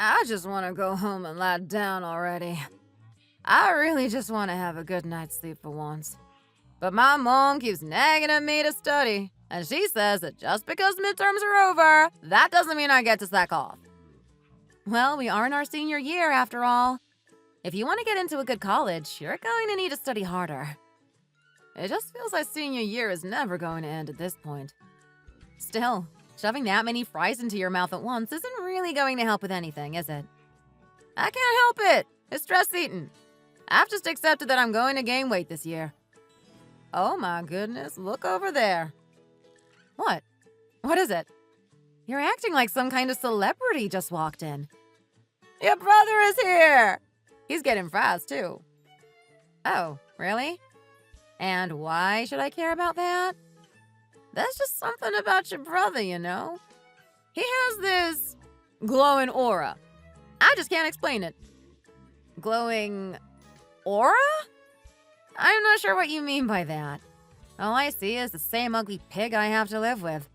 I just want to go home and lie down already. I really just want to have a good night's sleep for once. But my mom keeps nagging at me to study, and she says that just because midterms are over, that doesn't mean I get to slack off. Well, we are in our senior year after all. If you want to get into a good college, you're going to need to study harder. It just feels like senior year is never going to end at this point. Still, shoving that many fries into your mouth at once isn't really going to help with anything, is it? I can't help it. It's stress eating. I've just accepted that I'm going to gain weight this year. Oh my goodness, look over there. What? What is it? You're acting like some kind of celebrity just walked in. Your brother is here! He's getting fries, too. Oh, really? And why should I care about that? There's just something about your brother, you know? He has this glowing aura. I just can't explain it. Glowing aura? I'm not sure what you mean by that. All I see is the same ugly pig I have to live with.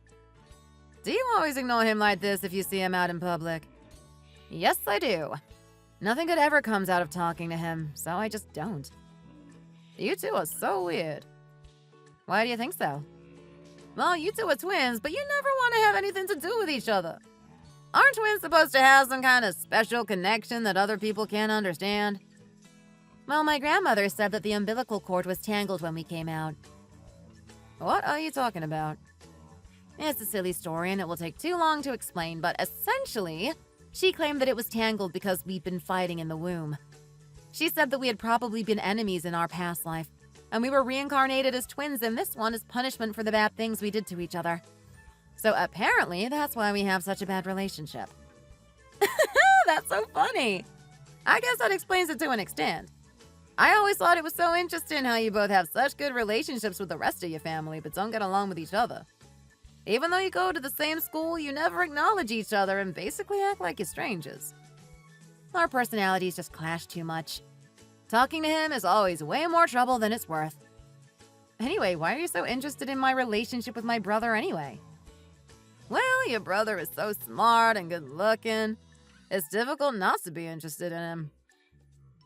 Do you always ignore him like this if you see him out in public? Yes, I do. Nothing good ever comes out of talking to him, so I just don't. You two are so weird. Why do you think so? Well, you two are twins, but you never want to have anything to do with each other. Aren't twins supposed to have some kind of special connection that other people can't understand? Well, my grandmother said that the umbilical cord was tangled when we came out. What are you talking about? It's a silly story and it will take too long to explain, but essentially, she claimed that it was tangled because we'd been fighting in the womb. She said that we had probably been enemies in our past life, and we were reincarnated as twins in this one as punishment for the bad things we did to each other. So apparently, that's why we have such a bad relationship. That's so funny. I guess that explains it to an extent. I always thought it was so interesting how you both have such good relationships with the rest of your family, but don't get along with each other. Even though you go to the same school, you never acknowledge each other and basically act like you're strangers. Our personalities just clash too much. Talking to him is always way more trouble than it's worth. Anyway, why are you so interested in my relationship with my brother anyway? Well, your brother is so smart and good-looking. It's difficult not to be interested in him.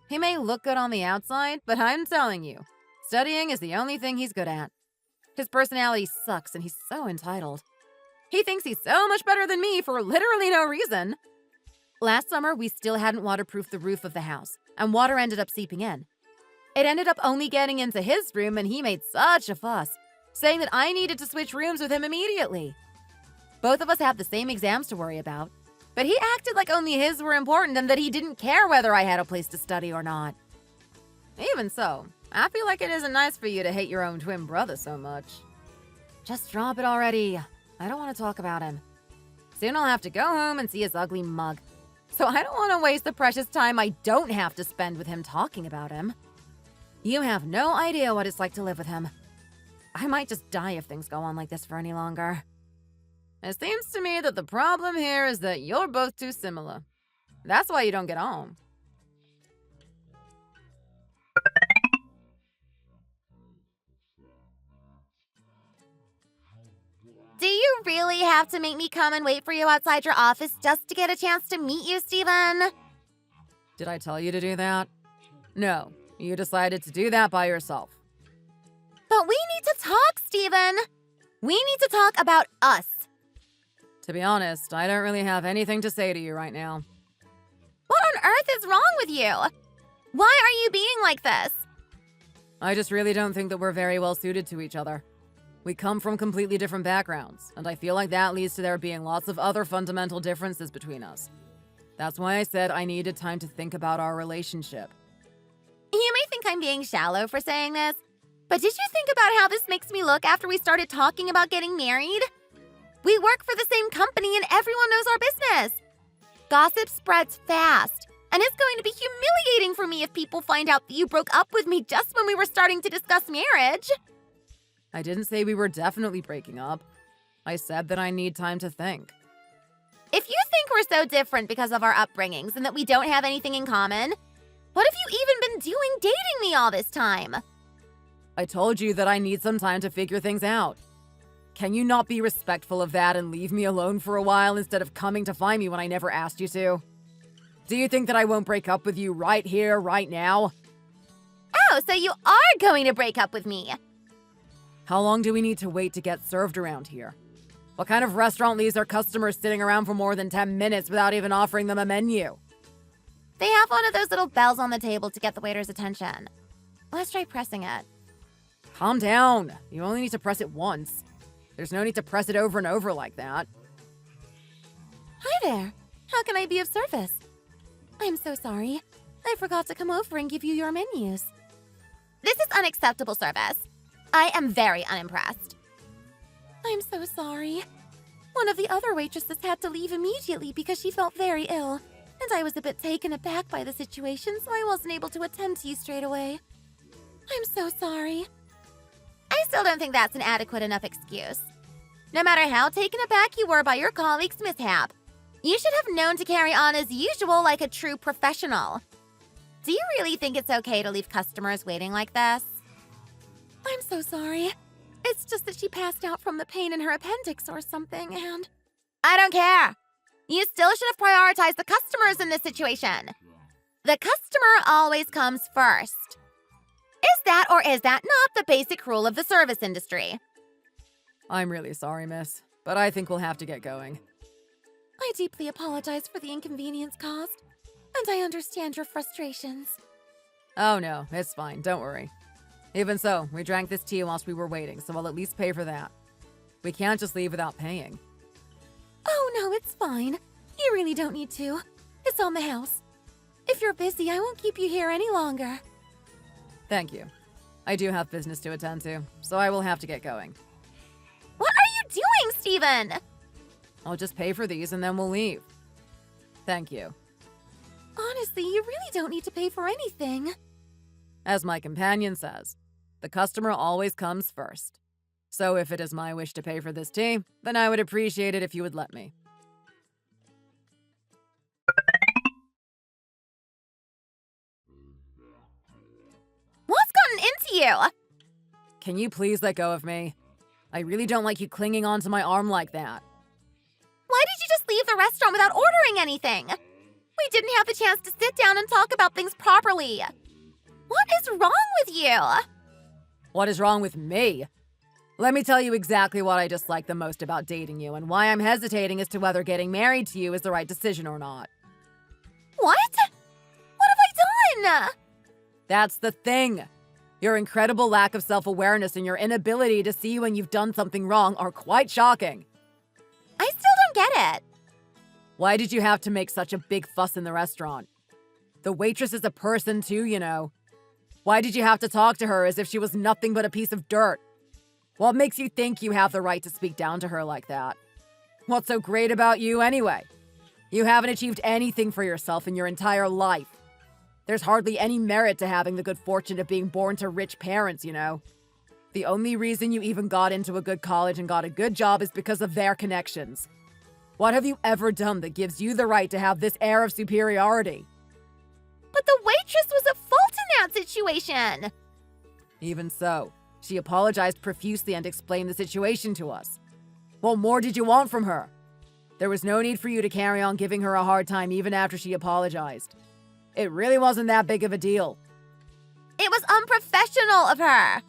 He may look good on the outside, but I'm telling you, studying is the only thing he's good at. His personality sucks and he's so entitled. He thinks he's so much better than me for literally no reason. Last summer, we still hadn't waterproofed the roof of the house, and water ended up seeping in. It ended up only getting into his room, and he made such a fuss, saying that I needed to switch rooms with him immediately. Both of us have the same exams to worry about, but he acted like only his were important and that he didn't care whether I had a place to study or not. Even so, I feel like it isn't nice for you to hate your own twin brother so much. Just drop it already. I don't want to talk about him. Soon I'll have to go home and see his ugly mug. So I don't want to waste the precious time I don't have to spend with him talking about him. You have no idea what it's like to live with him. I might just die if things go on like this for any longer. It seems to me that the problem here is that you're both too similar. That's why you don't get on. Do you really have to make me come and wait for you outside your office just to get a chance to meet you, Stephen? Did I tell you to do that? No, you decided to do that by yourself. But we need to talk, Stephen. We need to talk about us. To be honest, I don't really have anything to say to you right now. What on earth is wrong with you? Why are you being like this? I just really don't think that we're very well suited to each other. We come from completely different backgrounds, and I feel like that leads to there being lots of other fundamental differences between us. That's why I said I needed time to think about our relationship. You may think I'm being shallow for saying this, but did you think about how this makes me look after we started talking about getting married? We work for the same company and everyone knows our business. Gossip spreads fast, and it's going to be humiliating for me if people find out that you broke up with me just when we were starting to discuss marriage. I didn't say we were definitely breaking up. I said that I need time to think. If you think we're so different because of our upbringings and that we don't have anything in common, what have you even been doing dating me all this time? I told you that I need some time to figure things out. Can you not be respectful of that and leave me alone for a while instead of coming to find me when I never asked you to? Do you think that I won't break up with you right here, right now? Oh, so you are going to break up with me. How long do we need to wait to get served around here? What kind of restaurant leaves their customers sitting around for more than 10 minutes without even offering them a menu? They have one of those little bells on the table to get the waiter's attention. Let's try pressing it. Calm down. You only need to press it once. There's no need to press it over and over like that. Hi there. How can I be of service? I'm so sorry. I forgot to come over and give you your menus. This is unacceptable service. I am very unimpressed. I'm so sorry. One of the other waitresses had to leave immediately because she felt very ill, and I was a bit taken aback by the situation, so I wasn't able to attend to you straight away. I'm so sorry. I still don't think that's an adequate enough excuse. No matter how taken aback you were by your colleague's mishap, you should have known to carry on as usual like a true professional. Do you really think it's okay to leave customers waiting like this? I'm so sorry. It's just that she passed out from the pain in her appendix or something, and... I don't care! You still should have prioritized the customers in this situation. The customer always comes first. Is that or is that not the basic rule of the service industry? I'm really sorry, miss, but I think we'll have to get going. I deeply apologize for the inconvenience caused, and I understand your frustrations. Oh no, it's fine, don't worry. Even so, we drank this tea whilst we were waiting, so I'll at least pay for that. We can't just leave without paying. Oh no, it's fine. You really don't need to. It's on the house. If you're busy, I won't keep you here any longer. Thank you. I do have business to attend to, so I will have to get going. What are you doing, Steven? I'll just pay for these and then we'll leave. Thank you. Honestly, you really don't need to pay for anything. As my companion says, the customer always comes first. So if it is my wish to pay for this tea, then I would appreciate it if you would let me. What's gotten into you? Can you please let go of me? I really don't like you clinging onto my arm like that. Why did you just leave the restaurant without ordering anything? We didn't have the chance to sit down and talk about things properly. What is wrong with you? What is wrong with me? Let me tell you exactly what I dislike the most about dating you and why I'm hesitating as to whether getting married to you is the right decision or not. What? What have I done? That's the thing. Your incredible lack of self-awareness and your inability to see when you've done something wrong are quite shocking. I still don't get it. Why did you have to make such a big fuss in the restaurant? The waitress is a person too, you know. Why did you have to talk to her as if she was nothing but a piece of dirt? What makes you think you have the right to speak down to her like that? What's so great about you anyway? You haven't achieved anything for yourself in your entire life. There's hardly any merit to having the good fortune of being born to rich parents, you know. The only reason you even got into a good college and got a good job is because of their connections. What have you ever done that gives you the right to have this air of superiority? But the waitress was at fault in that situation. Even so, she apologized profusely and explained the situation to us. What more did you want from her? There was no need for you to carry on giving her a hard time even after she apologized. It really wasn't that big of a deal. It was unprofessional of her.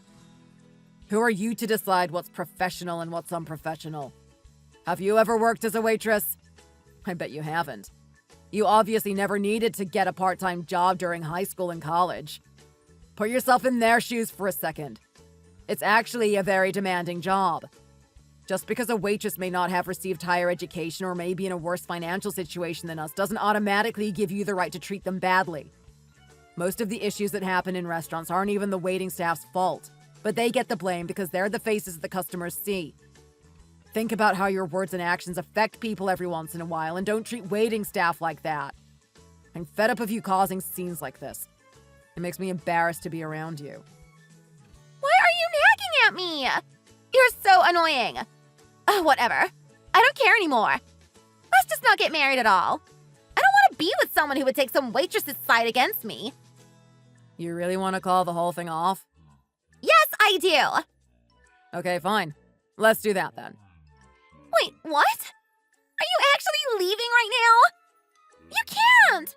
Who are you to decide what's professional and what's unprofessional? Have you ever worked as a waitress? I bet you haven't. You obviously never needed to get a part-time job during high school and college. Put yourself in their shoes for a second. It's actually a very demanding job. Just because a waitress may not have received higher education or may be in a worse financial situation than us doesn't automatically give you the right to treat them badly. Most of the issues that happen in restaurants aren't even the waiting staff's fault, but they get the blame because they're the faces the customers see. Think about how your words and actions affect people every once in a while and don't treat waiting staff like that. I'm fed up of you causing scenes like this. It makes me embarrassed to be around you. Why are you nagging at me? You're so annoying. Whatever. I don't care anymore. Let's just not get married at all. I don't want to be with someone who would take some waitress's side against me. You really want to call the whole thing off? Yes, I do. Okay, fine. Let's do that then. Wait, what? Are you actually leaving right now? You can't!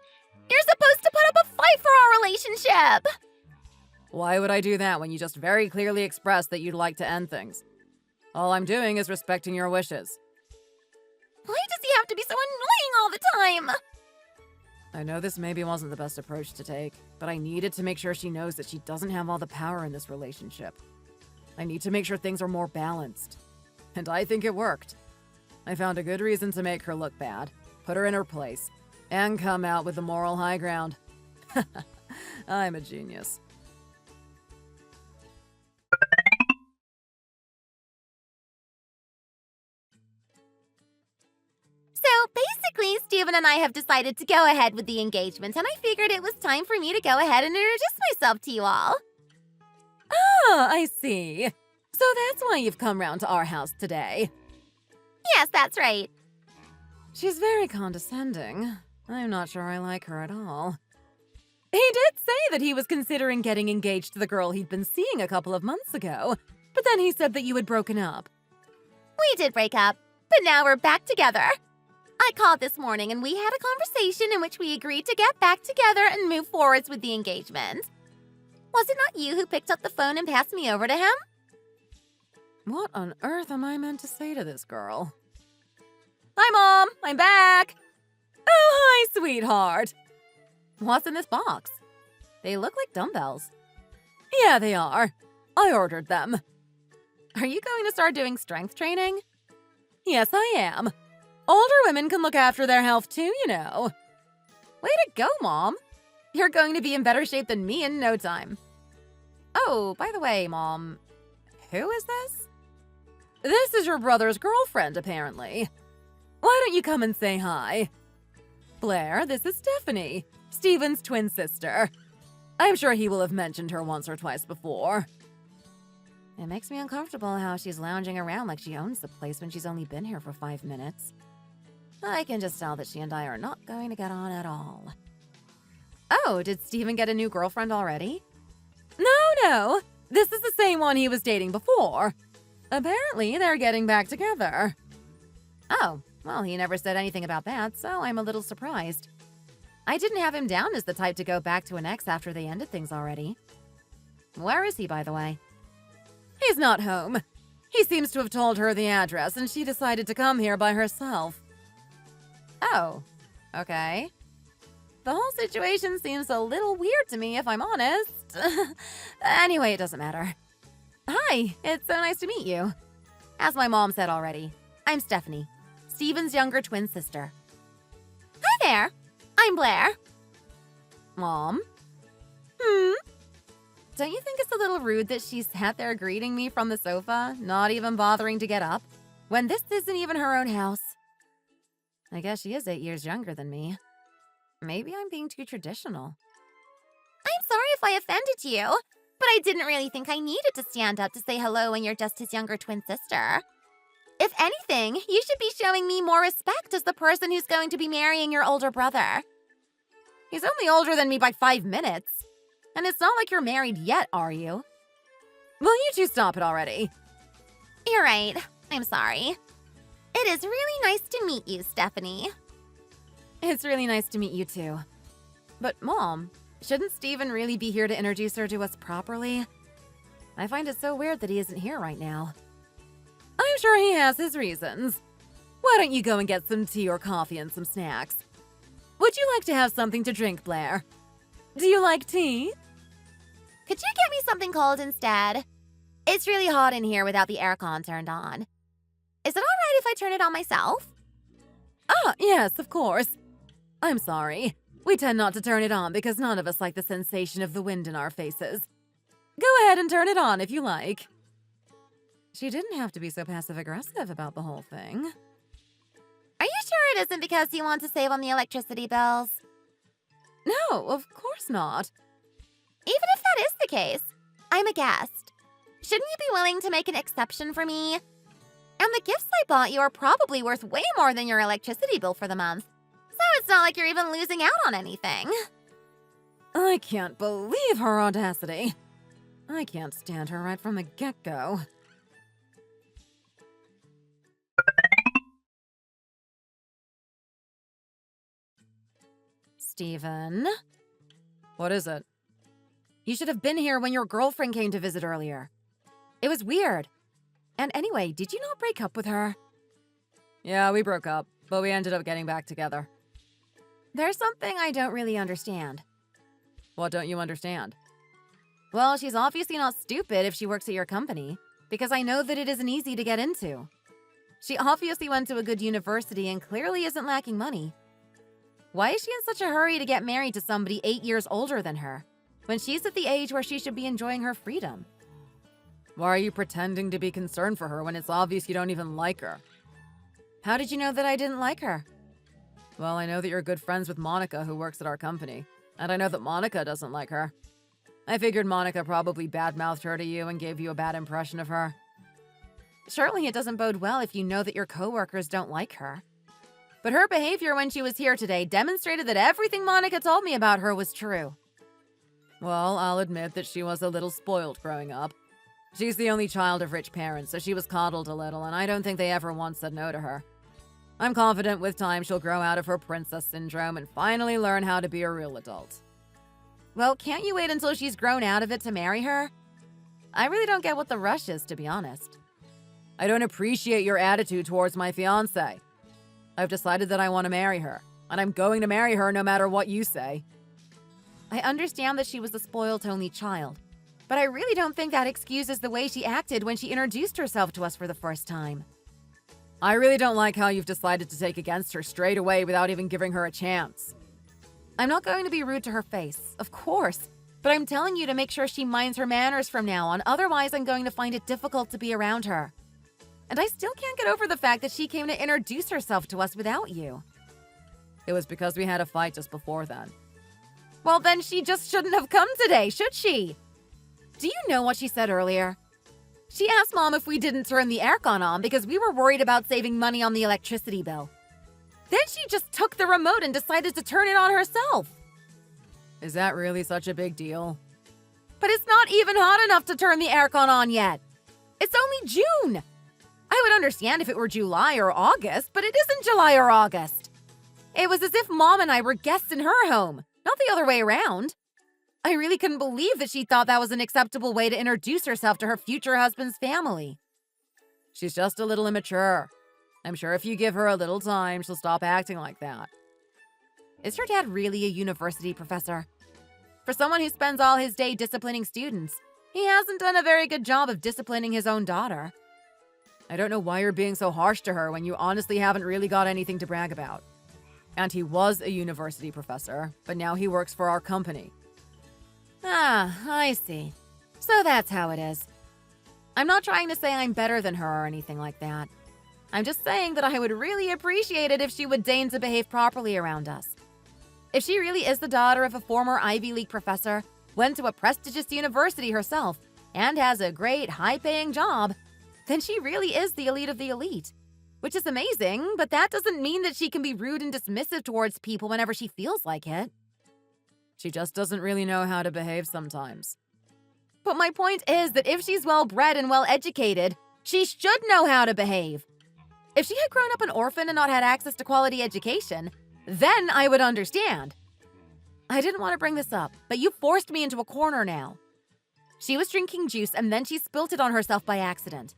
relationship. Why would I do that when you just very clearly expressed that you'd like to end things? All I'm doing is respecting your wishes. Why does he have to be so annoying all the time? I know this maybe wasn't the best approach to take, but I needed to make sure she knows that she doesn't have all the power in this relationship. I need to make sure things are more balanced. And I think it worked. I found a good reason to make her look bad, put her in her place, and come out with the moral high ground. I'm a genius. So basically, Steven and I have decided to go ahead with the engagement, and I figured it was time for me to go ahead and introduce myself to you all. Oh, I see. So that's why you've come round to our house today. Yes, that's right. She's very condescending. I'm not sure I like her at all. He did say that he was considering getting engaged to the girl he'd been seeing a couple of months ago, but then he said that you had broken up. We did break up, but now we're back together. I called this morning and we had a conversation in which we agreed to get back together and move forwards with the engagement. Was it not you who picked up the phone and passed me over to him? What on earth am I meant to say to this girl? Hi, Mom! I'm back! Oh, hi, sweetheart! What's in this box? They look like dumbbells. Yeah, they are. I ordered them. Are you going to start doing strength training? Yes, I am. Older women can look after their health too, you know. Way to go, Mom. You're going to be in better shape than me in no time. Oh, by the way, Mom, who is this? This is your brother's girlfriend, apparently. Why don't you come and say hi? Blair, this is Stephanie, Steven's twin sister. I'm sure he will have mentioned her once or twice before. It makes me uncomfortable how she's lounging around like she owns the place when she's only been here for 5 minutes. I can just tell that she and I are not going to get on at all. Oh, did Steven get a new girlfriend already? No. This is the same one he was dating before. Apparently, they're getting back together. Oh, well, he never said anything about that, so I'm a little surprised. I didn't have him down as the type to go back to an ex after they ended things already. Where is he, by the way? He's not home. He seems to have told her the address, and she decided to come here by herself. Oh, okay. The whole situation seems a little weird to me, if I'm honest. Anyway, it doesn't matter. Hi, it's so nice to meet you. As my mom said already, I'm Stephanie, Steven's younger twin sister. Hi there. I'm Blair. Mom? Don't you think it's a little rude that she sat there greeting me from the sofa, not even bothering to get up, when this isn't even her own house? I guess she is 8 years younger than me. Maybe I'm being too traditional. I'm sorry if I offended you, but I didn't really think I needed to stand up to say hello when you're just his younger twin sister. If anything, you should be showing me more respect as the person who's going to be marrying your older brother. He's only older than me by 5 minutes. And it's not like you're married yet, are you? Will you two stop it already? You're right. I'm sorry. It is really nice to meet you, Stephanie. It's really nice to meet you too. But Mom, shouldn't Steven really be here to introduce her to us properly? I find it so weird that he isn't here right now. I'm sure he has his reasons. Why don't you go and get some tea or coffee and some snacks? Would you like to have something to drink, Blair? Do you like tea? Could you get me something cold instead? It's really hot in here without the aircon turned on. Is it all right if I turn it on myself? Ah, yes, of course. I'm sorry. We tend not to turn it on because none of us like the sensation of the wind in our faces. Go ahead and turn it on if you like. She didn't have to be so passive-aggressive about the whole thing. Are you sure it isn't because you want to save on the electricity bills? No, of course not. Even if that is the case, I'm a guest. Shouldn't you be willing to make an exception for me? And the gifts I bought you are probably worth way more than your electricity bill for the month. So it's not like you're even losing out on anything. I can't believe her audacity. I can't stand her right from the get-go. Steven? What is it? You should have been here when your girlfriend came to visit earlier. It was weird. And anyway, did you not break up with her? Yeah, we broke up, but we ended up getting back together. There's something I don't really understand. What don't you understand? Well, she's obviously not stupid if she works at your company, because I know that it isn't easy to get into. She obviously went to a good university and clearly isn't lacking money. Why is she in such a hurry to get married to somebody 8 years older than her, when she's at the age where she should be enjoying her freedom? Why are you pretending to be concerned for her when it's obvious you don't even like her? How did you know that I didn't like her? Well, I know that you're good friends with Monica, who works at our company, and I know that Monica doesn't like her. I figured Monica probably badmouthed her to you and gave you a bad impression of her. Surely it doesn't bode well if you know that your coworkers don't like her. But her behavior when she was here today demonstrated that everything Monica told me about her was true. Well, I'll admit that she was a little spoiled growing up. She's the only child of rich parents, so she was coddled a little, and I don't think they ever once said no to her. I'm confident with time she'll grow out of her princess syndrome and finally learn how to be a real adult. Well, can't you wait until she's grown out of it to marry her? I really don't get what the rush is, to be honest. I don't appreciate your attitude towards my fiancé. I've decided that I want to marry her, and I'm going to marry her no matter what you say. I understand that she was a spoiled only child, but I really don't think that excuses the way she acted when she introduced herself to us for the first time. I really don't like how you've decided to take against her straight away without even giving her a chance. I'm not going to be rude to her face, of course, but I'm telling you to make sure she minds her manners from now on, otherwise I'm going to find it difficult to be around her. And I still can't get over the fact that she came to introduce herself to us without you. It was because we had a fight just before then. Well, then she just shouldn't have come today, should she? Do you know what she said earlier? She asked Mom if we didn't turn the aircon on because we were worried about saving money on the electricity bill. Then she just took the remote and decided to turn it on herself. Is that really such a big deal? But it's not even hot enough to turn the aircon on yet. It's only June. I would understand if it were July or August, but it isn't July or August. It was as if Mom and I were guests in her home, not the other way around. I really couldn't believe that she thought that was an acceptable way to introduce herself to her future husband's family. She's just a little immature. I'm sure if you give her a little time, she'll stop acting like that. Is her dad really a university professor? For someone who spends all his day disciplining students, he hasn't done a very good job of disciplining his own daughter. I don't know why you're being so harsh to her when you honestly haven't really got anything to brag about. And he was a university professor, but now he works for our company. Ah, I see. So that's how it is. I'm not trying to say I'm better than her or anything like that. I'm just saying that I would really appreciate it if she would deign to behave properly around us. If she really is the daughter of a former Ivy League professor, went to a prestigious university herself, and has a great, high-paying job, then she really is the elite of the elite. Which is amazing, but that doesn't mean that she can be rude and dismissive towards people whenever she feels like it. She just doesn't really know how to behave sometimes. But my point is that if she's well-bred and well-educated, she should know how to behave. If she had grown up an orphan and not had access to quality education, then I would understand. I didn't want to bring this up, but you forced me into a corner now. She was drinking juice and then she spilt it on herself by accident.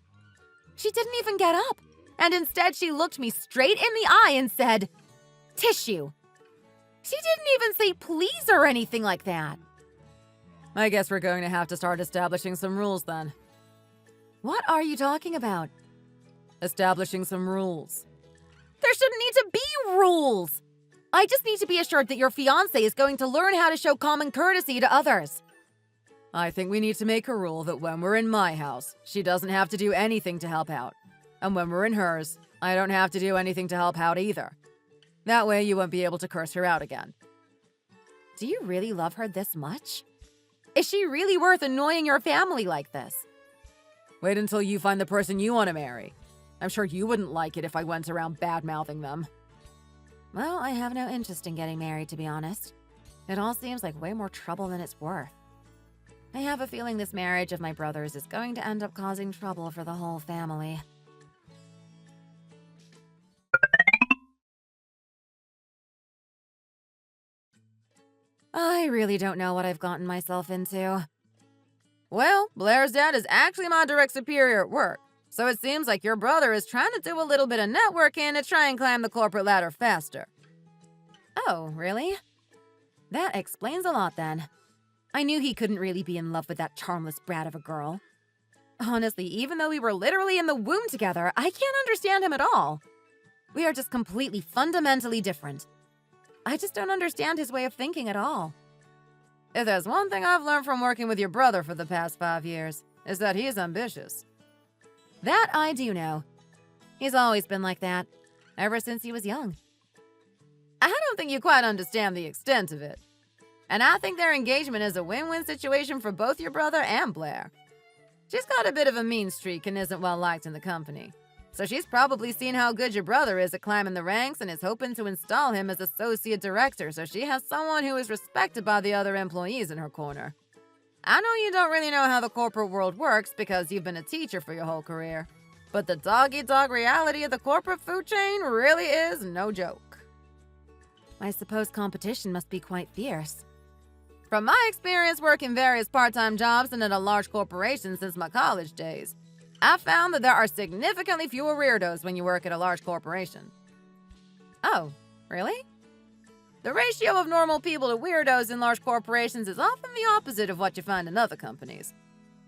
She didn't even get up, and instead she looked me straight in the eye and said, "Tissue." She didn't even say please or anything like that. I guess we're going to have to start establishing some rules then. What are you talking about? Establishing some rules. There shouldn't need to be rules. I just need to be assured that your fiancé is going to learn how to show common courtesy to others. I think we need to make a rule that when we're in my house, she doesn't have to do anything to help out. And when we're in hers, I don't have to do anything to help out either. That way you won't be able to curse her out again. Do you really love her this much? Is she really worth annoying your family like this? Wait until you find the person you want to marry. I'm sure you wouldn't like it if I went around bad-mouthing them. Well, I have no interest in getting married, to be honest. It all seems like way more trouble than it's worth. I have a feeling this marriage of my brother's is going to end up causing trouble for the whole family. I really don't know what I've gotten myself into. Well, Blair's dad is actually my direct superior at work, so it seems like your brother is trying to do a little bit of networking to try and climb the corporate ladder faster. Oh, really? That explains a lot then. I knew he couldn't really be in love with that charmless brat of a girl. Honestly, even though we were literally in the womb together, I can't understand him at all. We are just completely fundamentally different. I just don't understand his way of thinking at all. If there's one thing I've learned from working with your brother for the past 5 years, is that he is ambitious. That I do know. He's always been like that, ever since he was young. I don't think you quite understand the extent of it. And I think their engagement is a win-win situation for both your brother and Blair. She's got a bit of a mean streak and isn't well liked in the company. So she's probably seen how good your brother is at climbing the ranks and is hoping to install him as associate director so she has someone who is respected by the other employees in her corner. I know you don't really know how the corporate world works because you've been a teacher for your whole career, but the dog-eat-dog reality of the corporate food chain really is no joke. I suppose competition must be quite fierce. From my experience working various part-time jobs and at a large corporation since my college days, I've found that there are significantly fewer weirdos when you work at a large corporation. Oh, really? The ratio of normal people to weirdos in large corporations is often the opposite of what you find in other companies.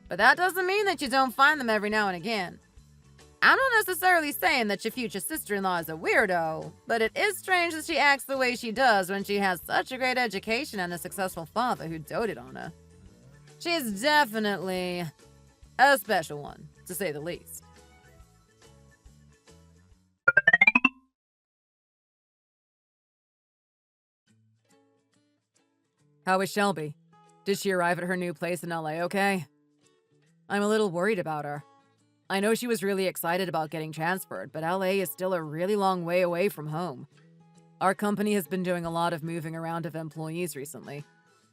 But that doesn't mean that you don't find them every now and again. I'm not necessarily saying that your future sister-in-law is a weirdo, but it is strange that she acts the way she does when she has such a great education and a successful father who doted on her. She's definitely a special one, to say the least. How is Shelby? Did she arrive at her new place in LA okay? I'm a little worried about her. I know she was really excited about getting transferred, but LA is still a really long way away from home. Our company has been doing a lot of moving around of employees recently,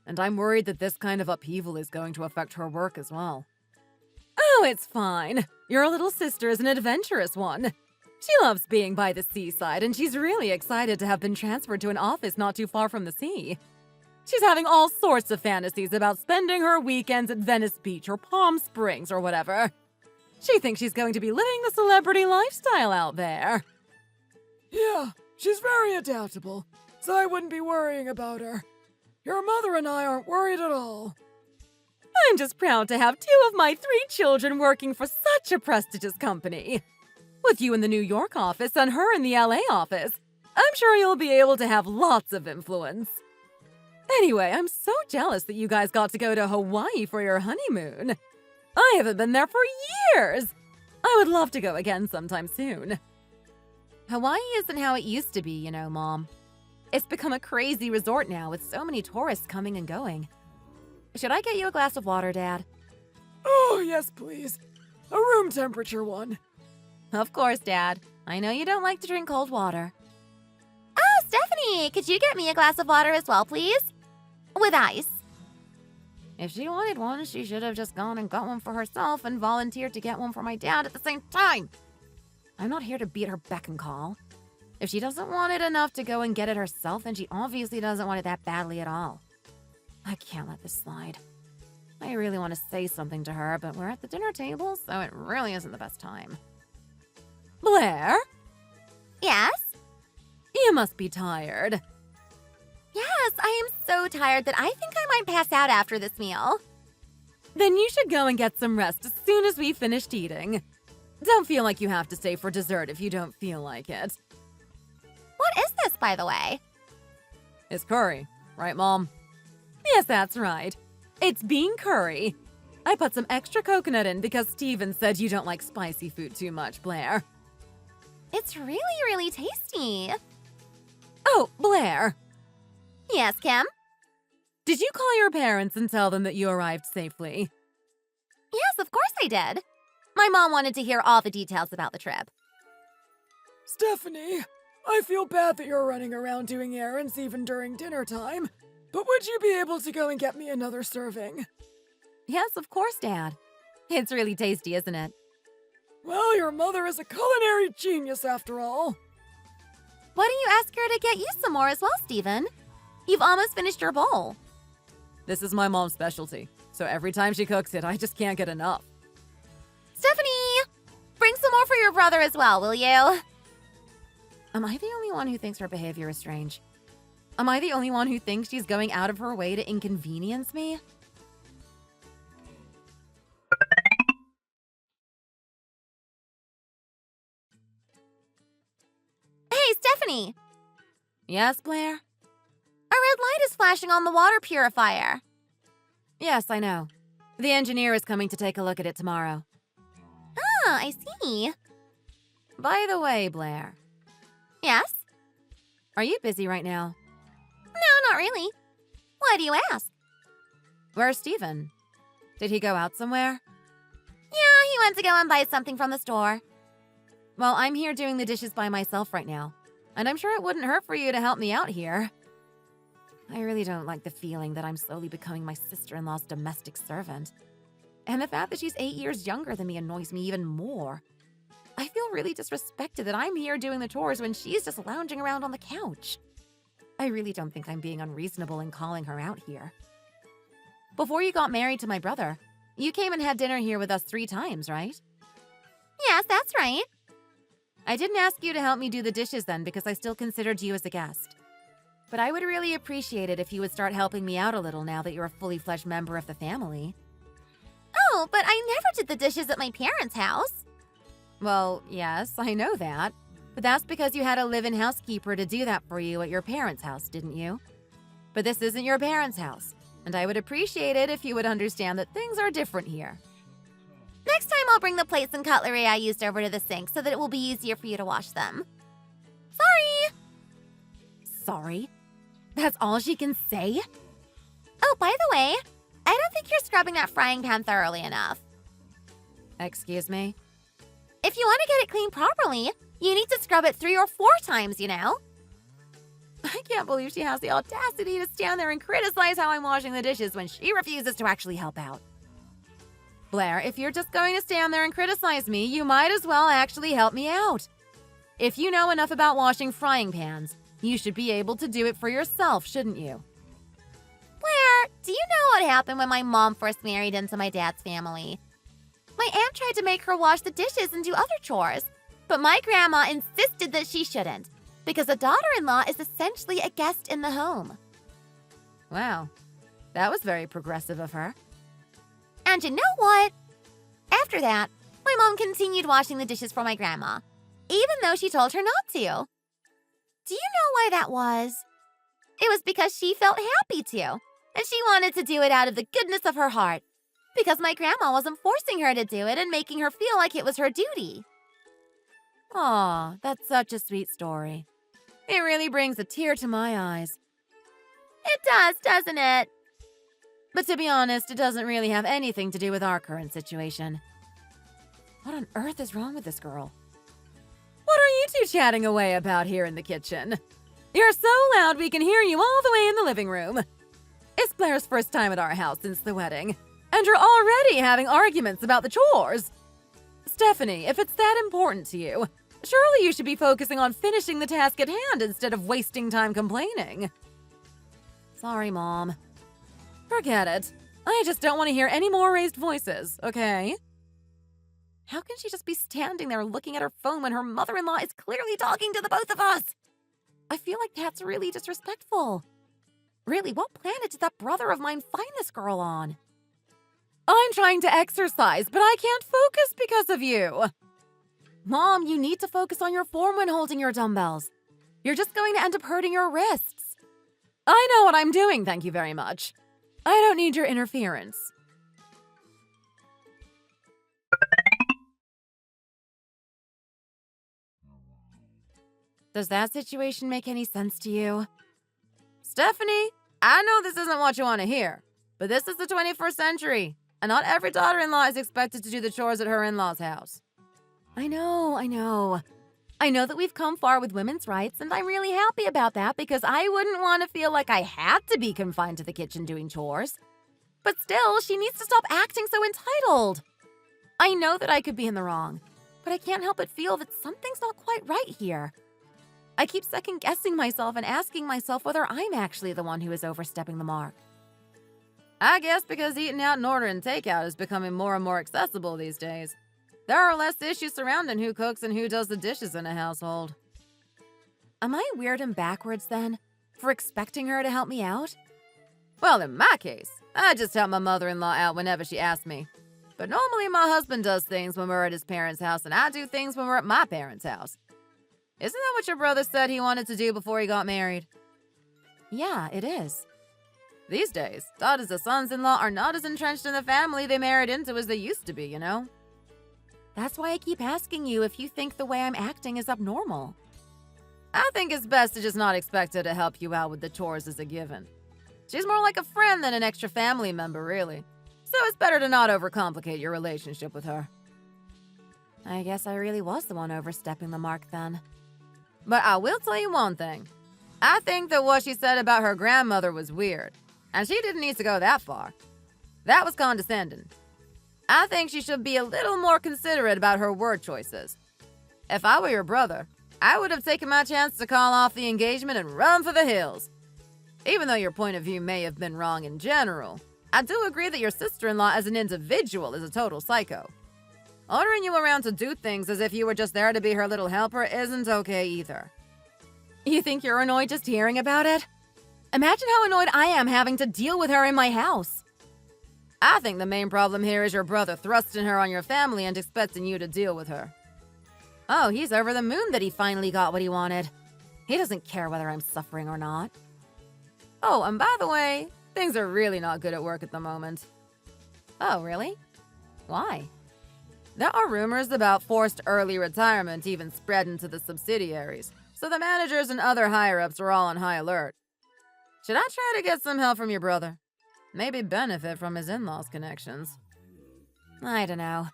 and I'm worried that this kind of upheaval is going to affect her work as well. Oh, it's fine. Your little sister is an adventurous one. She loves being by the seaside, and she's really excited to have been transferred to an office not too far from the sea. She's having all sorts of fantasies about spending her weekends at Venice Beach or Palm Springs or whatever. She thinks she's going to be living the celebrity lifestyle out there. Yeah, she's very adaptable, so I wouldn't be worrying about her. Your mother and I aren't worried at all. I'm just proud to have 2 of my 3 children working for such a prestigious company. With you in the New York office and her in the LA office, I'm sure you'll be able to have lots of influence. Anyway, I'm so jealous that you guys got to go to Hawaii for your honeymoon. I haven't been there for years. I would love to go again sometime soon. Hawaii isn't how it used to be, you know, Mom. It's become a crazy resort now with so many tourists coming and going. Should I get you a glass of water, Dad? Oh, yes, please. A room temperature one. Of course, Dad. I know you don't like to drink cold water. Oh, Stephanie, could you get me a glass of water as well, please? With ice. If she wanted one, she should have just gone and got one for herself and volunteered to get one for my dad at the same time. I'm not here to be at her beck and call. If she doesn't want it enough to go and get it herself, then she obviously doesn't want it that badly at all. I can't let this slide. I really want to say something to her, but we're at the dinner table, so it really isn't the best time. Blair? Yes? You must be tired. Yes, I am so tired that I think I might pass out after this meal. Then you should go and get some rest as soon as we've finished eating. Don't feel like you have to stay for dessert if you don't feel like it. What is this, by the way? It's curry, right, Mom? Yes, that's right. It's bean curry. I put some extra coconut in because Steven said you don't like spicy food too much, Blair. It's really, really tasty. Oh, Blair. Yes, Kim? Did you call your parents and tell them that you arrived safely? Yes, of course I did. My mom wanted to hear all the details about the trip. Stephanie, I feel bad that you're running around doing errands even during dinner time, but would you be able to go and get me another serving? Yes, of course, Dad. It's really tasty, isn't it? Well, your mother is a culinary genius after all. Why don't you ask her to get you some more as well, Steven? You've almost finished your bowl. This is my mom's specialty, so every time she cooks it, I just can't get enough. Stephanie! Bring some more for your brother as well, will you? Am I the only one who thinks her behavior is strange? Am I the only one who thinks she's going out of her way to inconvenience me? Hey, Stephanie! Yes, Blair? A red light is flashing on the water purifier. Yes, I know. The engineer is coming to take a look at it tomorrow. Ah, I see. By the way, Blair, Yes? are you busy right now? No, not really. Why do you ask? Where's Steven? Did he go out somewhere? Yeah, he went to go and buy something from the store. Well, I'm here doing the dishes by myself right now, and I'm sure it wouldn't hurt for you to help me out here. I really don't like the feeling that I'm slowly becoming my sister-in-law's domestic servant. And the fact that she's 8 years younger than me annoys me even more. I feel really disrespected that I'm here doing the chores when she's just lounging around on the couch. I really don't think I'm being unreasonable in calling her out here. Before you got married to my brother, you came and had dinner here with us 3 times, right? Yes, that's right. I didn't ask you to help me do the dishes then because I still considered you as a guest. But I would really appreciate it if you would start helping me out a little now that you're a fully fledged member of the family. Oh, but I never did the dishes at my parents' house. Well, yes, I know that. But that's because you had a live-in housekeeper to do that for you at your parents' house, didn't you? But this isn't your parents' house, and I would appreciate it if you would understand that things are different here. Next time I'll bring the plates and cutlery I used over to the sink so that it will be easier for you to wash them. Sorry! Sorry? That's all she can say? Oh, by the way, I don't think you're scrubbing that frying pan thoroughly enough. Excuse me? If you want to get it clean properly, you need to scrub it 3 or 4 times, you know? I can't believe she has the audacity to stand there and criticize how I'm washing the dishes when she refuses to actually help out. Blair, if you're just going to stand there and criticize me, you might as well actually help me out. If you know enough about washing frying pans, you should be able to do it for yourself, shouldn't you? Blair, do you know what happened when my mom first married into my dad's family? My aunt tried to make her wash the dishes and do other chores, but my grandma insisted that she shouldn't, because a daughter-in-law is essentially a guest in the home. Wow, that was very progressive of her. And you know what? After that, my mom continued washing the dishes for my grandma, even though she told her not to. Do you know why that was? It was because she felt happy to, and she wanted to do it out of the goodness of her heart, because my grandma wasn't forcing her to do it and making her feel like it was her duty. Aw, that's such a sweet story. It really brings a tear to my eyes. It does, doesn't it? But to be honest, it doesn't really have anything to do with our current situation. What on earth is wrong with this girl? What are you two chatting away about here in the kitchen? You're so loud we can hear you all the way in the living room. It's Blair's first time at our house since the wedding, and you're already having arguments about the chores. Stephanie, if it's that important to you, surely you should be focusing on finishing the task at hand instead of wasting time complaining. Sorry, Mom. Forget it. I just don't want to hear any more raised voices, okay? How can she just be standing there looking at her phone when her mother-in-law is clearly talking to the both of us? I feel like that's really disrespectful. Really, what planet did that brother of mine find this girl on? I'm trying to exercise, but I can't focus because of you. Mom, you need to focus on your form when holding your dumbbells. You're just going to end up hurting your wrists. I know what I'm doing, thank you very much. I don't need your interference. Does that situation make any sense to you? Stephanie, I know this isn't what you want to hear, but this is the 21st century, and not every daughter-in-law is expected to do the chores at her in-law's house. I know. I know that we've come far with women's rights, and I'm really happy about that because I wouldn't want to feel like I had to be confined to the kitchen doing chores. But still, she needs to stop acting so entitled. I know that I could be in the wrong, but I can't help but feel that something's not quite right here. I keep second-guessing myself and asking myself whether I'm actually the one who is overstepping the mark. I guess because eating out and ordering takeout is becoming more and more accessible these days. There are less issues surrounding who cooks and who does the dishes in a household. Am I weird and backwards then, for expecting her to help me out? Well, in my case, I just help my mother-in-law out whenever she asks me. But normally my husband does things when we're at his parents' house and I do things when we're at my parents' house. Isn't that what your brother said he wanted to do before he got married? Yeah, it is. These days, daughters of sons-in-law are not as entrenched in the family they married into as they used to be, you know? That's why I keep asking you if you think the way I'm acting is abnormal. I think it's best to just not expect her to help you out with the chores as a given. She's more like a friend than an extra family member, really. So it's better to not overcomplicate your relationship with her. I guess I really was the one overstepping the mark then. But I will tell you one thing. I think that what she said about her grandmother was weird. And she didn't need to go that far. That was condescending. I think she should be a little more considerate about her word choices. If I were your brother, I would have taken my chance to call off the engagement and run for the hills. Even though your point of view may have been wrong in general, I do agree that your sister-in-law as an individual is a total psycho. Ordering you around to do things as if you were just there to be her little helper isn't okay either. You think you're annoyed just hearing about it? Imagine how annoyed I am having to deal with her in my house. I think the main problem here is your brother thrusting her on your family and expecting you to deal with her. Oh, he's over the moon that he finally got what he wanted. He doesn't care whether I'm suffering or not. Oh, and by the way, things are really not good at work at the moment. Oh, really? Why? There are rumors about forced early retirement even spreading to the subsidiaries, so the managers and other higher-ups are all on high alert. Should I try to get some help from your brother? Maybe benefit from his in-laws' connections. I don't know.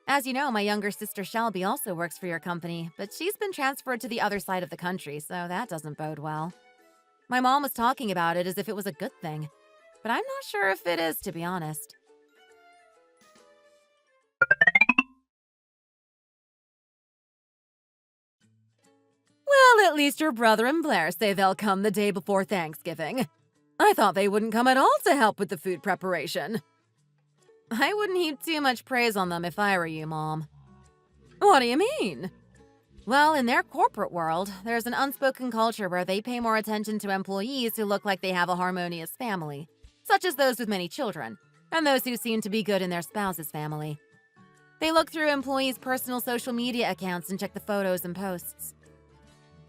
As you know, my younger sister Shelby also works for your company, but she's been transferred to the other side of the country, so that doesn't bode well. My mom was talking about it as if it was a good thing, but I'm not sure if it is, to be honest. Well, at least your brother and Blair say they'll come the day before Thanksgiving. I thought they wouldn't come at all to help with the food preparation. I wouldn't heap too much praise on them if I were you, Mom. What do you mean? Well, in their corporate world, there's an unspoken culture where they pay more attention to employees who look like they have a harmonious family, such as those with many children, and those who seem to be good in their spouse's family. They look through employees' personal social media accounts and check the photos and posts.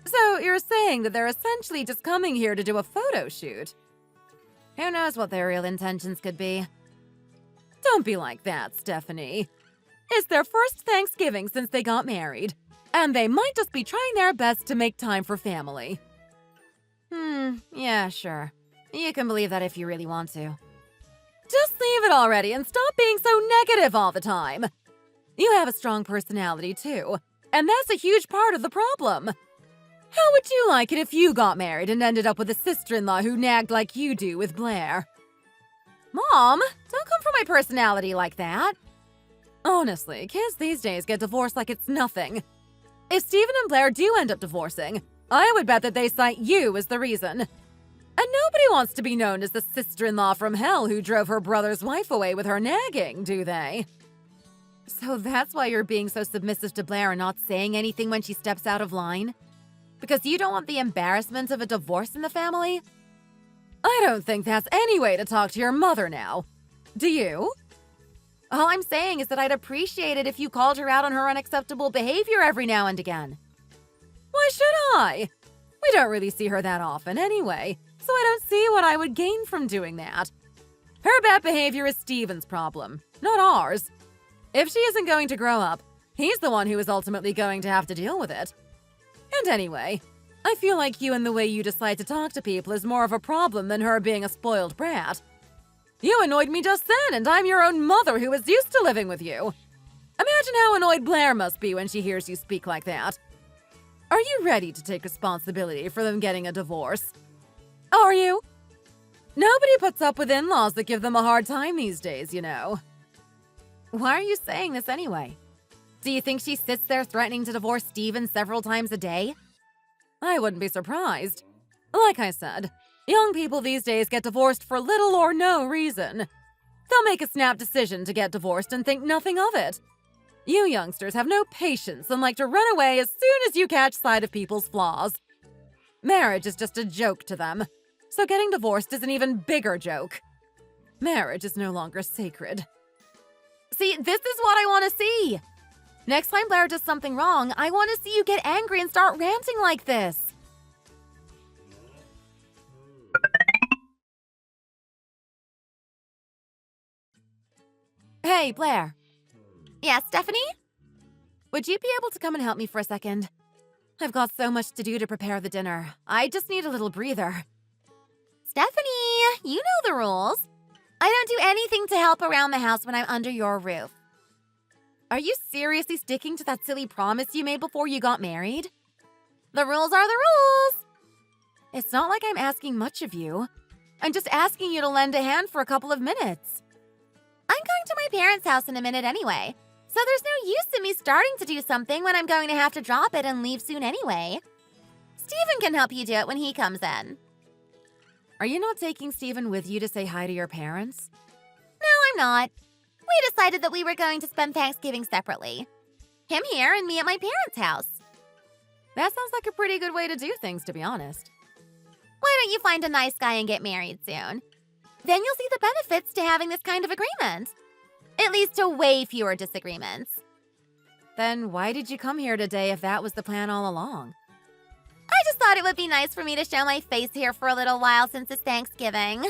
So you're saying that they're essentially just coming here to do a photo shoot? Who knows what their real intentions could be? Don't be like that, Stephanie. It's their first Thanksgiving since they got married, and they might just be trying their best to make time for family. Yeah, sure. You can believe that if you really want to. Just leave it already and stop being so negative all the time. You have a strong personality, too, and that's a huge part of the problem. How would you like it if you got married and ended up with a sister-in-law who nagged like you do with Blair? Mom, don't come for my personality like that. Honestly, kids these days get divorced like it's nothing. If Stephen and Blair do end up divorcing, I would bet that they cite you as the reason. And nobody wants to be known as the sister-in-law from hell who drove her brother's wife away with her nagging, do they? So that's why you're being so submissive to Blair and not saying anything when she steps out of line? Because you don't want the embarrassment of a divorce in the family? I don't think that's any way to talk to your mother now. Do you? All I'm saying is that I'd appreciate it if you called her out on her unacceptable behavior every now and again. Why should I? We don't really see her that often anyway, so I don't see what I would gain from doing that. Her bad behavior is Steven's problem, not ours. If she isn't going to grow up, he's the one who is ultimately going to have to deal with it. And anyway, I feel like you and the way you decide to talk to people is more of a problem than her being a spoiled brat. You annoyed me just then, and I'm your own mother who is used to living with you. Imagine how annoyed Blair must be when she hears you speak like that. Are you ready to take responsibility for them getting a divorce? Are you? Nobody puts up with in-laws that give them a hard time these days, you know. Why are you saying this anyway? Do you think she sits there threatening to divorce Steven several times a day? I wouldn't be surprised. Like I said, young people these days get divorced for little or no reason. They'll make a snap decision to get divorced and think nothing of it. You youngsters have no patience and like to run away as soon as you catch sight of people's flaws. Marriage is just a joke to them, so getting divorced is an even bigger joke. Marriage is no longer sacred. See, this is what I want to see! Next time Blair does something wrong, I want to see you get angry and start ranting like this. Hey, Blair. Yeah, Stephanie? Would you be able to come and help me for a second? I've got so much to do to prepare the dinner. I just need a little breather. Stephanie, you know the rules. I don't do anything to help around the house when I'm under your roof. Are you seriously sticking to that silly promise you made before you got married? The rules are the rules. It's not like I'm asking much of you. I'm just asking you to lend a hand for a couple of minutes. I'm going to my parents' house in a minute anyway, so there's no use in me starting to do something when I'm going to have to drop it and leave soon anyway. Steven can help you do it when he comes in. Are you not taking Steven with you to say hi to your parents? No, I'm not. We decided that we were going to spend Thanksgiving separately. Him here and me at my parents' house. That sounds like a pretty good way to do things, to be honest. Why don't you find a nice guy and get married soon? Then you'll see the benefits to having this kind of agreement. It leads to way fewer disagreements. Then why did you come here today if that was the plan all along? I just thought it would be nice for me to show my face here for a little while since it's Thanksgiving.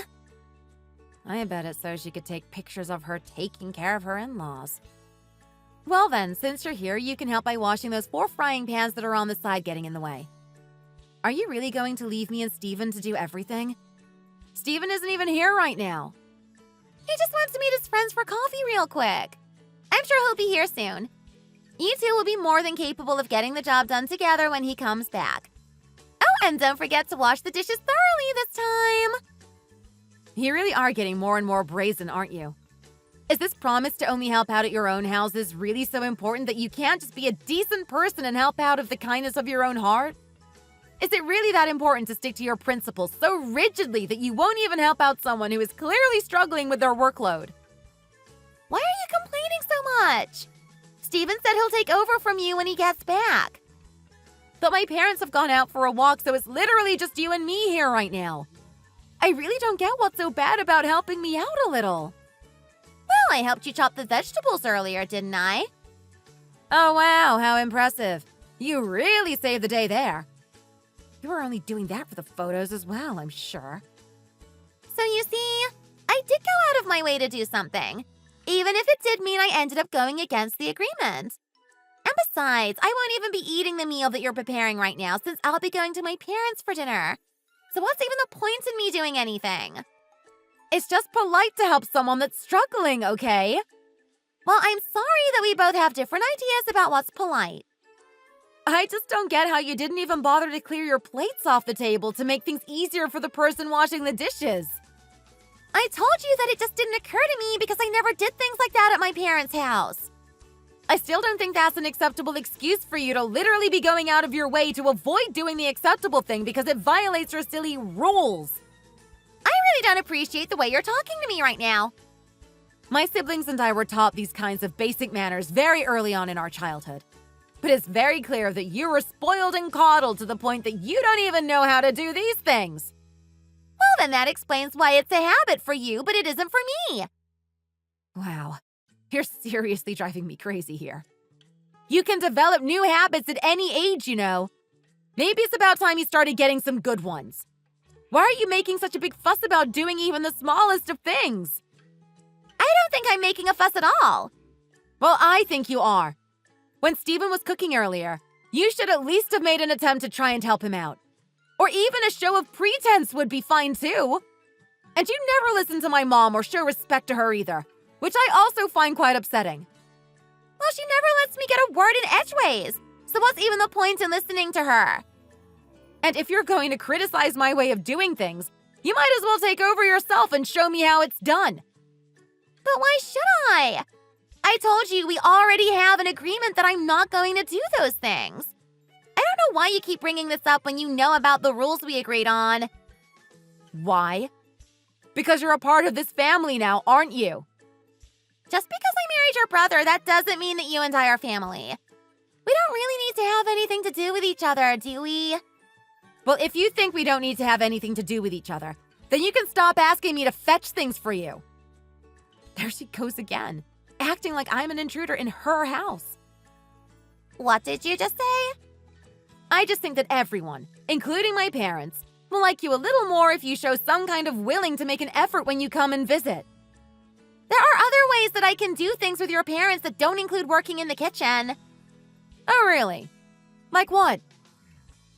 I bet it's so she could take pictures of her taking care of her in-laws. Well then, since you're here, you can help by washing those 4 frying pans that are on the side getting in the way. Are you really going to leave me and Steven to do everything? Steven isn't even here right now. He just wants to meet his friends for coffee real quick. I'm sure he'll be here soon. You two will be more than capable of getting the job done together when he comes back. Oh, and don't forget to wash the dishes thoroughly this time. You really are getting more and more brazen, aren't you? Is this promise to only help out at your own houses really so important that you can't just be a decent person and help out of the kindness of your own heart? Is it really that important to stick to your principles so rigidly that you won't even help out someone who is clearly struggling with their workload? Why are you complaining so much? Steven said he'll take over from you when he gets back. But my parents have gone out for a walk, so it's literally just you and me here right now. I really don't get what's so bad about helping me out a little. Well, I helped you chop the vegetables earlier, didn't I? Oh wow, how impressive. You really saved the day there. You were only doing that for the photos as well, I'm sure. So you see, I did go out of my way to do something, even if it did mean I ended up going against the agreement. And besides, I won't even be eating the meal that you're preparing right now since I'll be going to my parents for dinner. So what's even the point in me doing anything? It's just polite to help someone that's struggling, okay? Well, I'm sorry that we both have different ideas about what's polite. I just don't get how you didn't even bother to clear your plates off the table to make things easier for the person washing the dishes. I told you that it just didn't occur to me because I never did things like that at my parents' house. I still don't think that's an acceptable excuse for you to literally be going out of your way to avoid doing the acceptable thing because it violates your silly rules. I really don't appreciate the way you're talking to me right now. My siblings and I were taught these kinds of basic manners very early on in our childhood. But it's very clear that you were spoiled and coddled to the point that you don't even know how to do these things. Well, then that explains why it's a habit for you, but it isn't for me. Wow, you're seriously driving me crazy here. You can develop new habits at any age, you know. Maybe it's about time you started getting some good ones. Why are you making such a big fuss about doing even the smallest of things? I don't think I'm making a fuss at all. Well, I think you are. When Steven was cooking earlier, you should at least have made an attempt to try and help him out. Or even a show of pretense would be fine too. And you never listen to my mom or show respect to her either, which I also find quite upsetting. Well, she never lets me get a word in edgeways, so what's even the point in listening to her? And if you're going to criticize my way of doing things, you might as well take over yourself and show me how it's done. But why should I? I told you we already have an agreement that I'm not going to do those things. don't know why you keep bringing this up when you know about the rules we agreed on. Why? Because you're a part of this family now, aren't you? Just because I married your brother, that doesn't mean that you and I are family. We don't really need to have anything to do with each other, do we? Well, if you think we don't need to have anything to do with each other, then you can stop asking me to fetch things for you. There she goes again, acting like I'm an intruder in her house. What did you just say? I just think that everyone, including my parents, will like you a little more if you show some kind of willing to make an effort when you come and visit. There are other ways that I can do things with your parents that don't include working in the kitchen. Oh, really? Like what?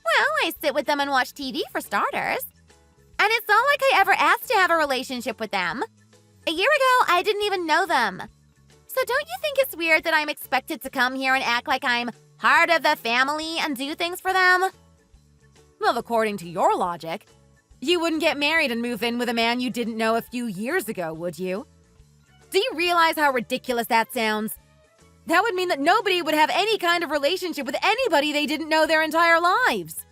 Well, I sit with them and watch TV for starters. And it's not like I ever asked to have a relationship with them. A year ago, I didn't even know them. So don't you think it's weird that I'm expected to come here and act like I'm part of the family and do things for them? Well, according to your logic, you wouldn't get married and move in with a man you didn't know a few years ago, would you? Do you realize how ridiculous that sounds? That would mean that nobody would have any kind of relationship with anybody they didn't know their entire lives.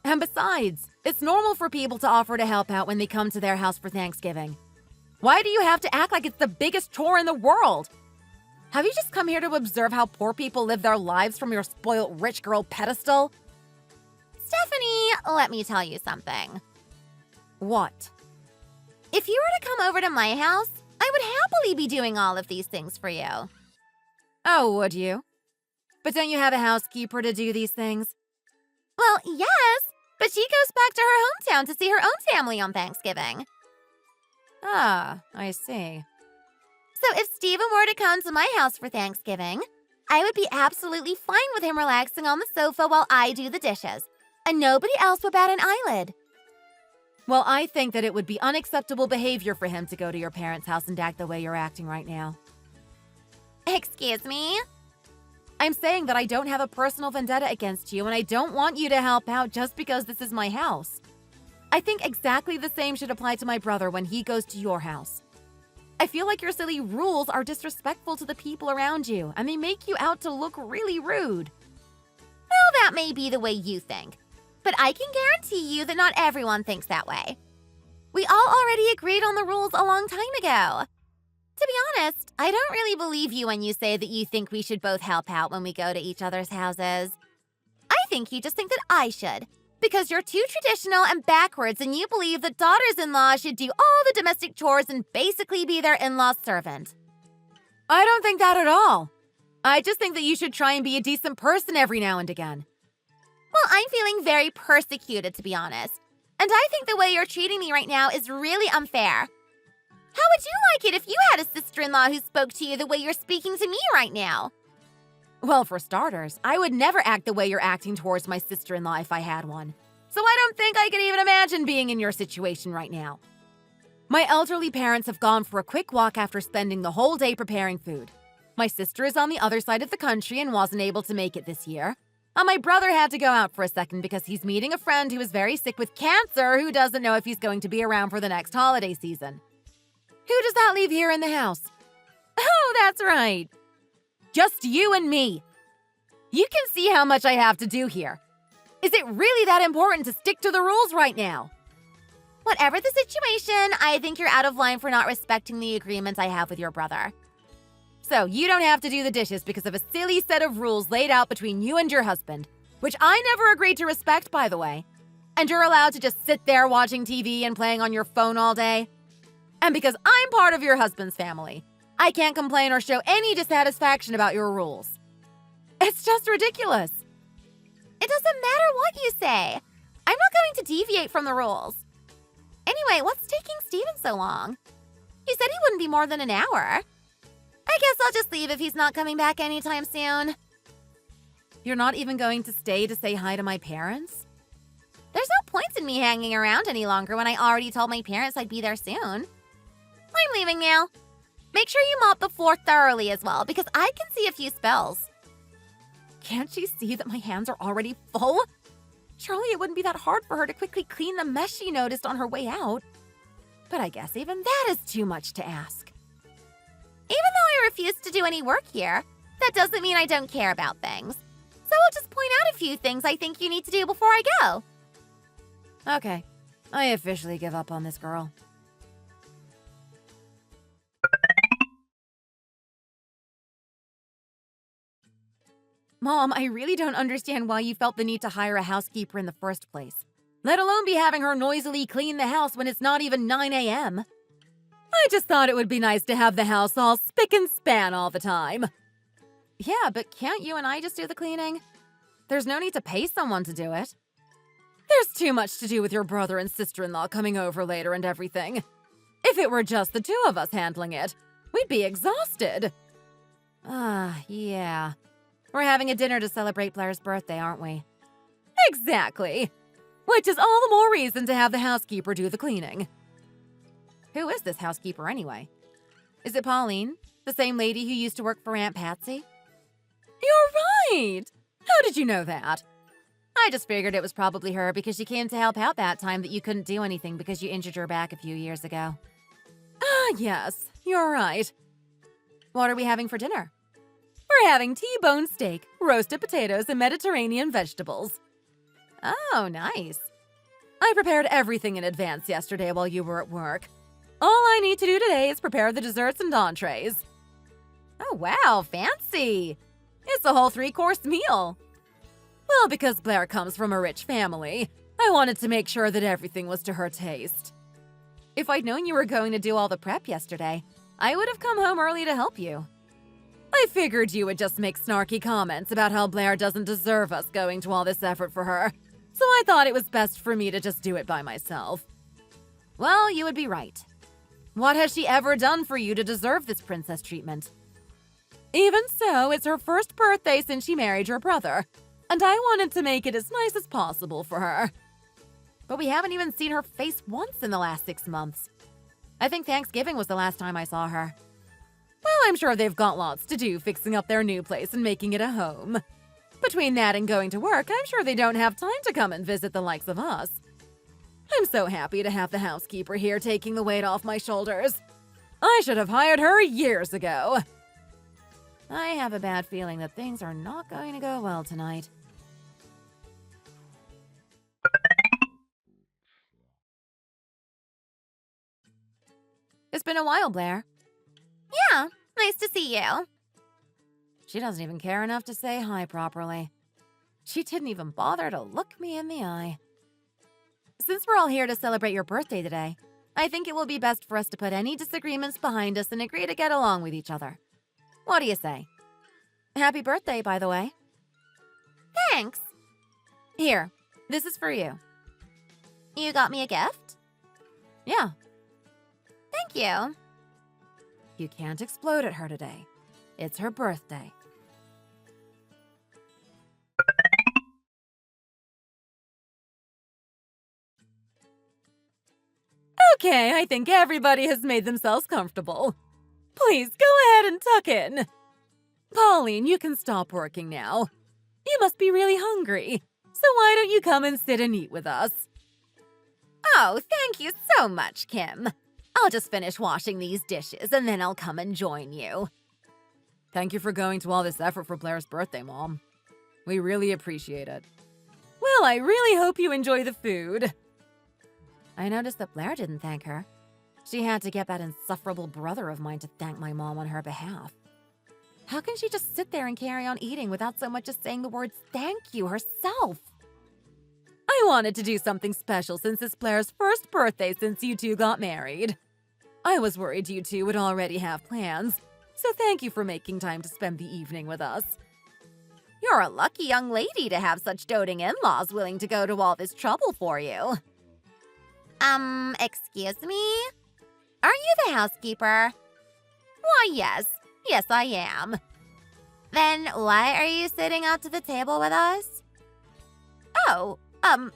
And besides, it's normal for people to offer to help out when they come to their house for Thanksgiving. Why do you have to act like it's the biggest chore in the world? Have you just come here to observe how poor people live their lives from your spoiled rich girl pedestal? Stephanie, let me tell you something. What? If you were to come over to my house, I would happily be doing all of these things for you. Oh, would you? But don't you have a housekeeper to do these things? Well, yes, but she goes back to her hometown to see her own family on Thanksgiving. Ah, I see. So if Steven were to come to my house for Thanksgiving, I would be absolutely fine with him relaxing on the sofa while I do the dishes, and nobody else would bat an eyelid. Well, I think that it would be unacceptable behavior for him to go to your parents' house and act the way you're acting right now. Excuse me? I'm saying that I don't have a personal vendetta against you, and I don't want you to help out just because this is my house. I think exactly the same should apply to my brother when he goes to your house. I feel like your silly rules are disrespectful to the people around you, and they make you out to look really rude. Well, that may be the way you think, but I can guarantee you that not everyone thinks that way. We all already agreed on the rules a long time ago. To be honest, I don't really believe you when you say that you think we should both help out when we go to each other's houses. I think you just think that I should, because you're too traditional and backwards and you believe that daughters-in-law should do all the domestic chores and basically be their in-law's servant. I don't think that at all. I just think that you should try and be a decent person every now and again. Well, I'm feeling very persecuted, to be honest. And I think the way you're treating me right now is really unfair. How would you like it if you had a sister-in-law who spoke to you the way you're speaking to me right now? Well, for starters, I would never act the way you're acting towards my sister-in-law if I had one. So I don't think I could even imagine being in your situation right now. My elderly parents have gone for a quick walk after spending the whole day preparing food. My sister is on the other side of the country and wasn't able to make it this year. And my brother had to go out for a second because he's meeting a friend who is very sick with cancer who doesn't know if he's going to be around for the next holiday season. Who does that leave here in the house? Oh, that's right. Just you and me. You can see how much I have to do here. Is it really that important to stick to the rules right now? Whatever the situation, I think you're out of line for not respecting the agreements I have with your brother. So you don't have to do the dishes because of a silly set of rules laid out between you and your husband, which I never agreed to respect, by the way. And you're allowed to just sit there watching TV and playing on your phone all day. And because I'm part of your husband's family, I can't complain or show any dissatisfaction about your rules. It's just ridiculous. It doesn't matter what you say. I'm not going to deviate from the rules. Anyway, what's taking Steven so long? He said he wouldn't be more than an hour. I guess I'll just leave if he's not coming back anytime soon. You're not even going to stay to say hi to my parents? There's no point in me hanging around any longer when I already told my parents I'd be there soon. I'm leaving now. Make sure you mop the floor thoroughly as well, because I can see a few spills. Can't she see that my hands are already full? Surely it wouldn't be that hard for her to quickly clean the mess she noticed on her way out. But I guess even that is too much to ask. Even though I refuse to do any work here, that doesn't mean I don't care about things. I'll just point out a few things I think you need to do before I go. Okay, I officially give up on this girl. Mom, I really don't understand why you felt the need to hire a housekeeper in the first place, let alone be having her noisily clean the house when it's not even 9 a.m. I just thought it would be nice to have the house all spick and span all the time. Yeah, but can't you and I just do the cleaning? There's no need to pay someone to do it. There's too much to do with your brother and sister-in-law coming over later and everything. If it were just the two of us handling it, we'd be exhausted. Yeah. We're having a dinner to celebrate Blair's birthday, aren't we? Exactly. Which is all the more reason to have the housekeeper do the cleaning. Who is this housekeeper anyway? Is it Pauline, the same lady who used to work for Aunt Patsy? You're right! How did you know that? I just figured it was probably her because she came to help out that time that you couldn't do anything because you injured your back a few years ago. Yes, you're right. What are we having for dinner? We're having T-bone steak, roasted potatoes, and Mediterranean vegetables. Oh, nice. I prepared everything in advance yesterday while you were at work. All I need to do today is prepare the desserts and entrees. Oh, wow, fancy. It's a whole 3-course meal. Well, because Blair comes from a rich family, I wanted to make sure that everything was to her taste. If I'd known you were going to do all the prep yesterday, I would have come home early to help you. I figured you would just make snarky comments about how Blair doesn't deserve us going to all this effort for her, so I thought it was best for me to just do it by myself. Well, you would be right. What has she ever done for you to deserve this princess treatment? Even so, it's her first birthday since she married your brother, and I wanted to make it as nice as possible for her. But we haven't even seen her face once in the last 6 months. I think Thanksgiving was the last time I saw her. Well, I'm sure they've got lots to do fixing up their new place and making it a home. Between that and going to work, I'm sure they don't have time to come and visit the likes of us. I'm so happy to have the housekeeper here taking the weight off my shoulders. I should have hired her years ago. I have a bad feeling that things are not going to go well tonight. It's been a while, Blair. Yeah, nice to see you. She doesn't even care enough to say hi properly. She didn't even bother to look me in the eye. Since we're all here to celebrate your birthday today, I think it will be best for us to put any disagreements behind us and agree to get along with each other. What do you say? Happy birthday, by the way. Thanks. Here, this is for you. You got me a gift? Yeah, Thank you. you can't explode at her today. It's her birthday. Okay, I think everybody has made themselves comfortable. Please go ahead and tuck in. Pauline, you can stop working now. You must be really hungry, so why don't you come and sit and eat with us? Oh, thank you so much, Kim. I'll just finish washing these dishes and then I'll come and join you. Thank you for going to all this effort for Blair's birthday, Mom. We really appreciate it. Well, I really hope you enjoy the food. I noticed that Blair didn't thank her. She had to get that insufferable brother of mine to thank my mom on her behalf. How can she just sit there and carry on eating without so much as saying the words thank you herself? I wanted to do something special since it's Blair's first birthday since you two got married. I was worried you two would already have plans, so thank you for making time to spend the evening with us. You're a lucky young lady to have such doting in-laws willing to go to all this trouble for you. Excuse me? Are you the housekeeper? Why, yes. Yes, I am. Then why are you sitting out to the table with us? Oh, I'm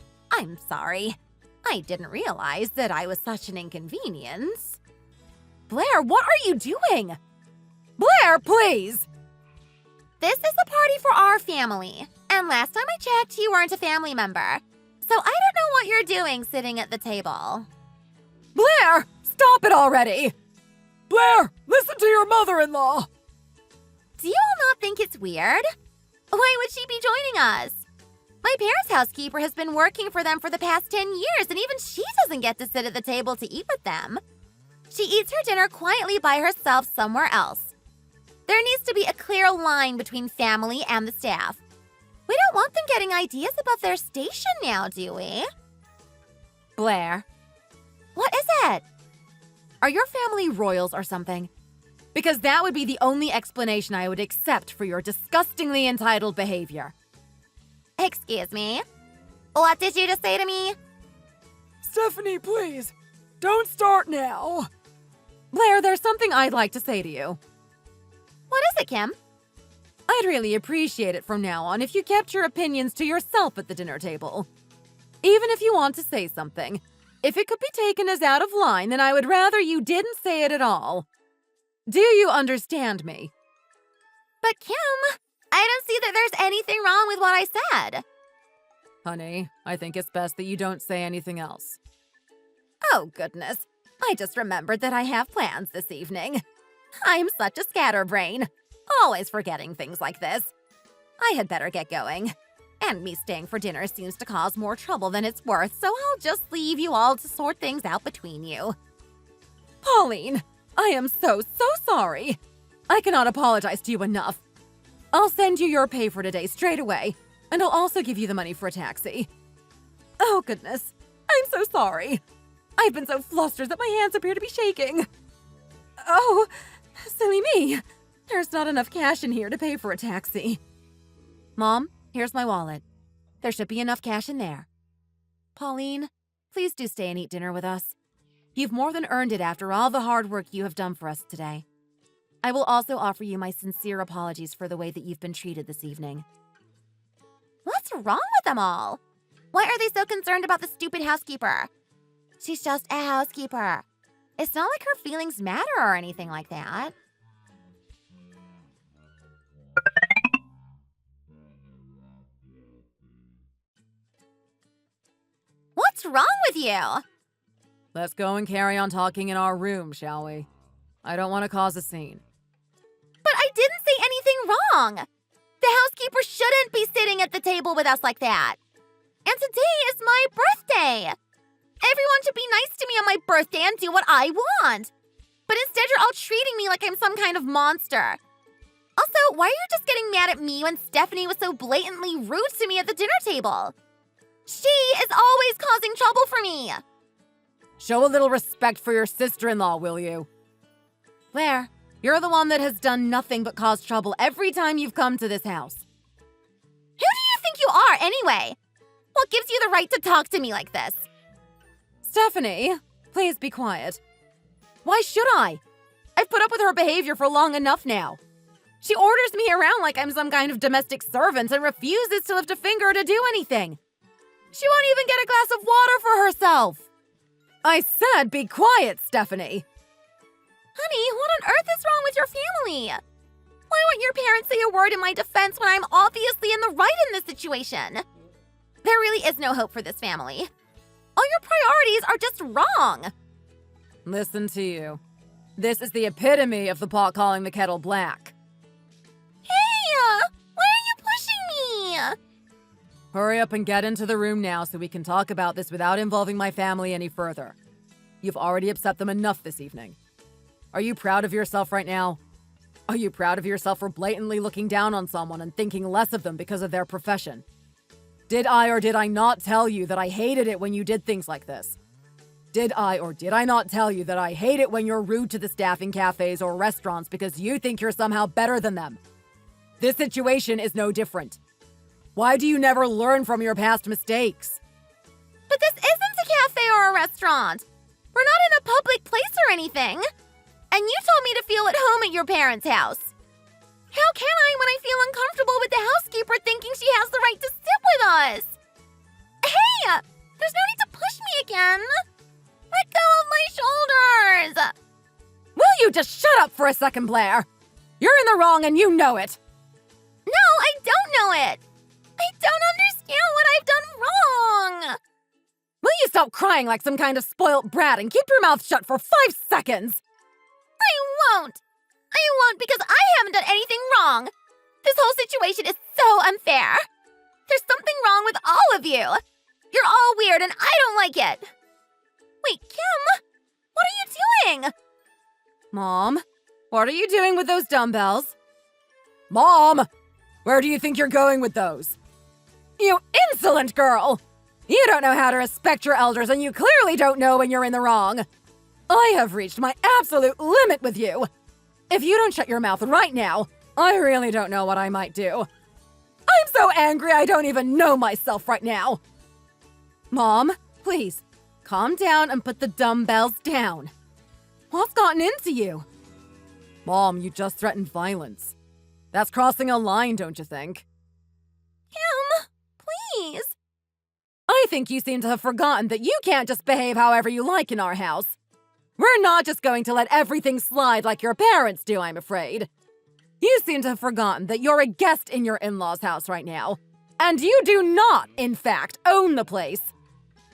sorry. I didn't realize that I was such an inconvenience. Blair, what are you doing? Blair, please! This is a party for our family. And last time I checked, you weren't a family member. So I don't know what you're doing sitting at the table. Blair, stop it already! Blair, listen to your mother-in-law! Do you all not think it's weird? Why would she be joining us? My parents' housekeeper has been working for them for the past 10 years, and even she doesn't get to sit at the table to eat with them. She eats her dinner quietly by herself somewhere else. There needs to be a clear line between family and the staff. We don't want them getting ideas about their station now, do we? Blair, What is it? are your family royals or something? Because that would be the only explanation I would accept for your disgustingly entitled behavior. Excuse me? What did you just say to me? Stephanie, please, don't start now. Blair, there's something I'd like to say to you. What is it, Kim? I'd really appreciate it from now on if you kept your opinions to yourself at the dinner table. Even if you want to say something, if it could be taken as out of line, then I would rather you didn't say it at all. Do you understand me? But Kim, I don't see that there's anything wrong with what I said. Honey, I think it's best that you don't say anything else. Oh, goodness. I just remembered that I have plans this evening. I'm such a scatterbrain, always forgetting things like this. I had better get going. And me staying for dinner seems to cause more trouble than it's worth, so I'll just leave you all to sort things out between you. Pauline, I am so sorry. I cannot apologize to you enough. I'll send you your pay for today straight away, and I'll also give you the money for a taxi. Oh, goodness. I'm so sorry. I've been so flustered that my hands appear to be shaking. Oh, silly me. There's not enough cash in here to pay for a taxi. Mom, here's my wallet. There should be enough cash in there. Pauline, please do stay and eat dinner with us. You've more than earned it after all the hard work you have done for us today. I will also offer you my sincere apologies for the way that you've been treated this evening. What's wrong with them all? Why are they so concerned about the stupid housekeeper? She's just a housekeeper. It's not like her feelings matter or anything like that. What's wrong with you? Let's go and carry on talking in our room, shall we? I don't want to cause a scene. But I didn't say anything wrong. The housekeeper shouldn't be sitting at the table with us like that. And today is my birthday. Everyone should be nice to me on my birthday and do what I want. But instead, you're all treating me like I'm some kind of monster. Also, why are you just getting mad at me when Stephanie was so blatantly rude to me at the dinner table? She is always causing trouble for me. Show a little respect for your sister-in-law, will you? Blair, you're the one that has done nothing but cause trouble every time you've come to this house. Who do you think you are, anyway? What gives you the right to talk to me like this? Stephanie, please be quiet. Why should I? I've put up with her behavior for long enough now. She orders me around like I'm some kind of domestic servant and refuses to lift a finger to do anything. She won't even get a glass of water for herself. I said be quiet, Stephanie. Honey, what on earth is wrong with your family? Why won't your parents say a word in my defense when I'm obviously in the right in this situation? There really is no hope for this family. All your priorities are just wrong. Listen to you. This is the epitome of the pot calling the kettle black. Hey, why are you pushing me? Hurry up and get into the room now so we can talk about this without involving my family any further. You've already upset them enough this evening. Are you proud of yourself right now? Are you proud of yourself for blatantly looking down on someone and thinking less of them because of their profession? Did I or did I not tell you that I hated it when you did things like this? Did I or did I not tell you that I hate it when you're rude to the staff in cafes or restaurants because you think you're somehow better than them? This situation is no different. Why do you never learn from your past mistakes? But this isn't a cafe or a restaurant. We're not in a public place or anything. And you told me to feel at home at your parents' house. How can I when I feel uncomfortable with the housekeeper thinking she has the right to sit with us? Hey! There's no need to push me again! Let go of my shoulders! Will you just shut up for a second, Blair? You're in the wrong and you know it. No, I don't know it! I don't understand what I've done wrong! Will you stop crying like some kind of spoilt brat and keep your mouth shut for 5 seconds? I won't! I won't because I haven't done anything wrong! This whole situation is so unfair. There's something wrong with all of you. You're all weird and I don't like it. Wait, Kim, what are you doing? Mom, what are you doing with those dumbbells? Mom! Where do you think you're going with those? You insolent girl! You don't know how to respect your elders, and you clearly don't know when you're in the wrong. I have reached my absolute limit with you. If you don't shut your mouth right now, I really don't know what I might do. I'm so angry I don't even know myself right now. Mom, please, calm down and put the dumbbells down. What's gotten into you? Mom, you just threatened violence. That's crossing a line, don't you think? Kim, please. I think you seem to have forgotten that you can't just behave however you like in our house. We're not just going to let everything slide like your parents do, I'm afraid. You seem to have forgotten that you're a guest in your in-laws' house right now. And you do not, in fact, own the place.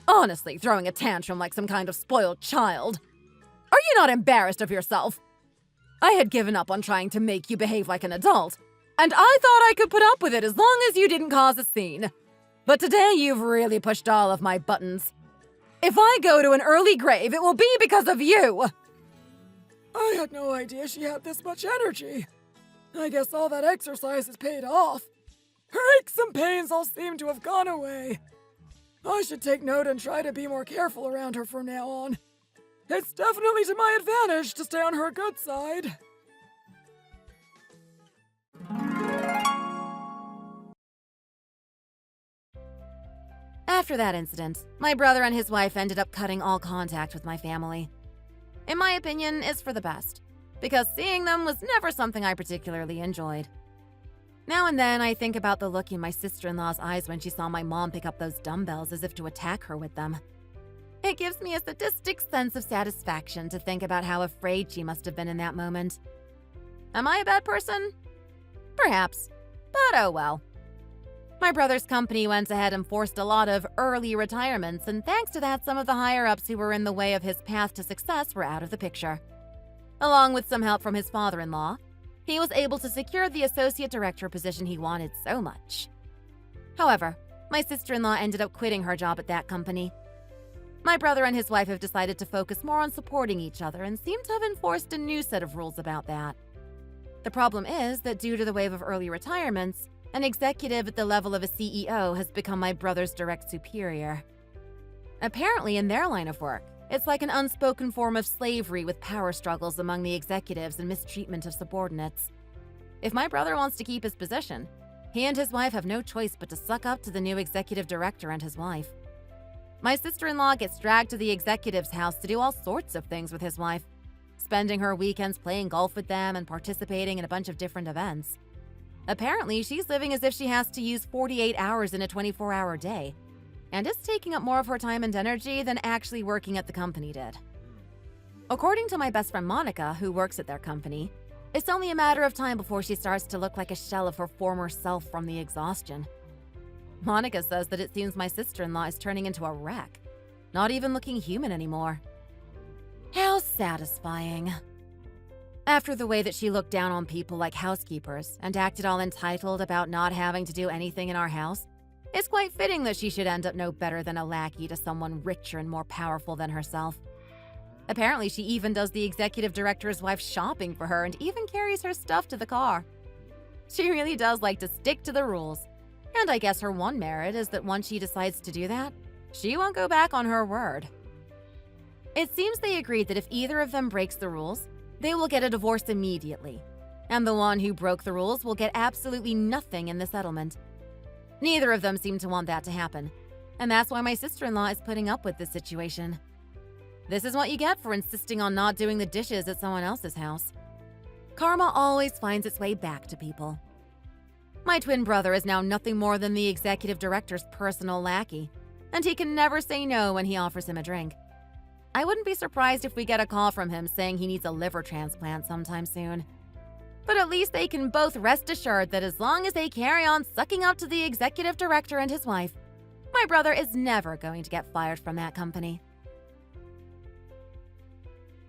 Honestly, throwing a tantrum like some kind of spoiled child. Are you not embarrassed of yourself? I had given up on trying to make you behave like an adult, and I thought I could put up with it as long as you didn't cause a scene. But today you've really pushed all of my buttons. If I go to an early grave, it will be because of you! I had no idea she had this much energy. I guess all that exercise has paid off. Her aches and pains all seem to have gone away. I should take note and try to be more careful around her from now on. It's definitely to my advantage to stay on her good side. After that incident, my brother and his wife ended up cutting all contact with my family. In my opinion, it's for the best, because seeing them was never something I particularly enjoyed. Now and then, I think about the look in my sister-in-law's eyes when she saw my mom pick up those dumbbells as if to attack her with them. It gives me a sadistic sense of satisfaction to think about how afraid she must have been in that moment. Am I a bad person? Perhaps, but oh well. My brother's company went ahead and forced a lot of early retirements, and thanks to that, some of the higher-ups who were in the way of his path to success were out of the picture. Along with some help from his father-in-law, he was able to secure the associate director position he wanted so much. However, my sister-in-law ended up quitting her job at that company. My brother and his wife have decided to focus more on supporting each other and seem to have enforced a new set of rules about that. The problem is that due to the wave of early retirements, an executive at the level of a CEO has become my brother's direct superior. Apparently, in their line of work, it's like an unspoken form of slavery with power struggles among the executives and mistreatment of subordinates. If my brother wants to keep his position, he and his wife have no choice but to suck up to the new executive director and his wife. My sister-in-law gets dragged to the executive's house to do all sorts of things with his wife, spending her weekends playing golf with them and participating in a bunch of different events. Apparently, she's living as if she has to use 48 hours in a 24-hour day, and it's taking up more of her time and energy than actually working at the company did. According to my best friend Monica, who works at their company, it's only a matter of time before she starts to look like a shell of her former self from the exhaustion. Monica says that it seems my sister-in-law is turning into a wreck, not even looking human anymore. How satisfying. After the way that she looked down on people like housekeepers and acted all entitled about not having to do anything in our house, it's quite fitting that she should end up no better than a lackey to someone richer and more powerful than herself. Apparently, she even does the executive director's wife's shopping for her and even carries her stuff to the car. She really does like to stick to the rules. And I guess her one merit is that once she decides to do that, she won't go back on her word. It seems they agreed that if either of them breaks the rules, they will get a divorce immediately, and the one who broke the rules will get absolutely nothing in the settlement. Neither of them seem to want that to happen, and that's why my sister-in-law is putting up with this situation. This is what you get for insisting on not doing the dishes at someone else's house. Karma always finds its way back to people. My twin brother is now nothing more than the executive director's personal lackey, and he can never say no when he offers him a drink. I wouldn't be surprised if we get a call from him saying he needs a liver transplant sometime soon. But at least they can both rest assured that as long as they carry on sucking up to the executive director and his wife, my brother is never going to get fired from that company.